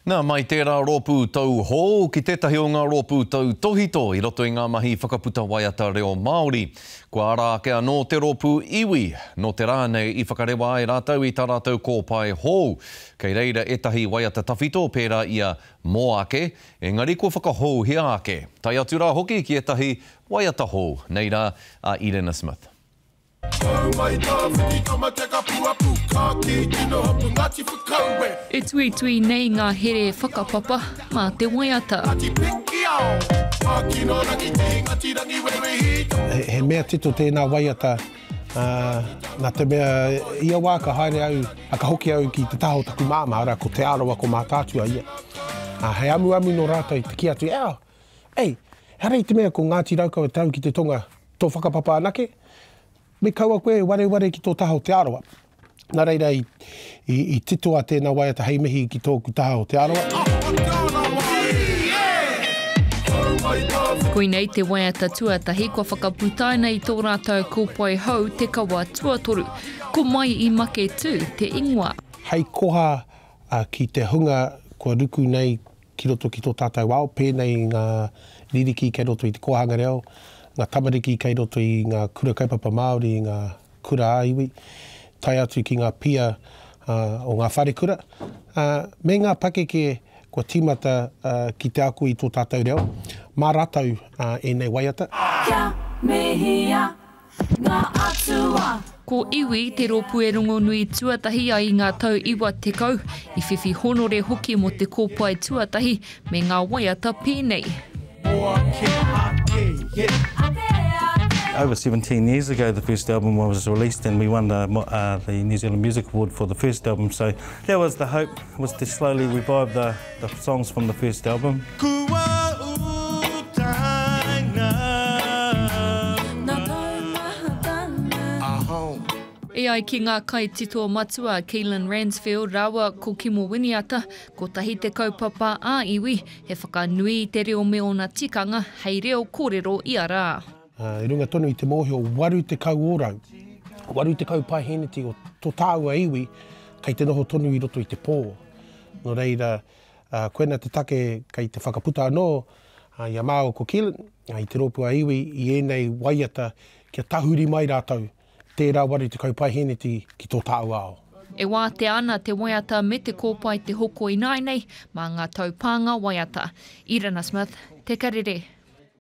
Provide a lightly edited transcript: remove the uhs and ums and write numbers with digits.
Nā, mai tērā rōpū tau hō, ki tētahi o ngā rōpū tau tohito i roto i ngā mahi whakaputa waiata reo Māori. Kua ara ake anō te rōpū iwi, no te rānei i whakarewa ai rātau i tā rātau kōpai hō. Kei reira etahi waiata tawhito pērā ia mō ake, engari kua whakahō hia ake. Tai atu rā hoki ki etahi waiata hō, nei rā a Irena Smith. E tui nei ngā here whakapapa mā te waiata. He mea tito tēnā waiata, nā te mea ia wā ka haere au, ka hoki au ki te taho taku māma, ara ko te arawa ko mā tātua ia. Hei amu no rātou i te ki atu, ei, harei te mea ko Ngāti Raukawa tau ki te tonga tō whakapapa anake, me kaua koe ware ki tō taho te arawa. Nā reira i titoa tēnā waiata hei mihi ki tōku taho te arawa. Koinei te waiata tuatahi kua whakaputāina i tō rātou kōpai hau te kawa tuatoru. Ko mai i make tū te ingoa. Hei koha ki te hunga kua ruku nei ki roto ki tō tātou wao, pēnei ngā ririki kei roto i te kohanga reo, ngā tamariki kei roto i ngā kura kaupapa Māori, ngā kura aiwi, tai atu ki ngā pia o ngā whare kura. Me ngā pakeke kua tīmata ki te aku i tō tātou reo, mā rātou e nei waiata. Kia mehia ngā atua. Ko iwi te rōpū e rongo nui tuatahi ai ngā tau iwa te kau, i whiwhi honore hoki mo te kōpai tuatahi me ngā waiata pēnei. Over 17 years ago, the first album was released and we won the New Zealand Music Award for the first album. So that was the hope, was to slowly revive the songs from the first album. E ai ki ngā kai tito matua Keelan Ransfield rawa ko Kimo Winiata, ko tahi te kaupapa a iwi, he whakanui te reo me ona tikanga, hei reo kōrero i a rā. I runga tonu i te mōhio, waru te kau ōrau, waru te kau paiheneti o tō tāua iwi, kei te noho tonu i roto i te pō. No reira, koena te take kei te whakaputa anō, ia māo ko Keelan, i te rōpua iwi, i enei waiata kia tahuri mai rātou, tērā waru te kau paiheneti ki tō tāua ao. E wā te ana te waiata me te kōpai te hoko i nai nei, mā ngā taupānga waiata. Irena Smith, Te Karere.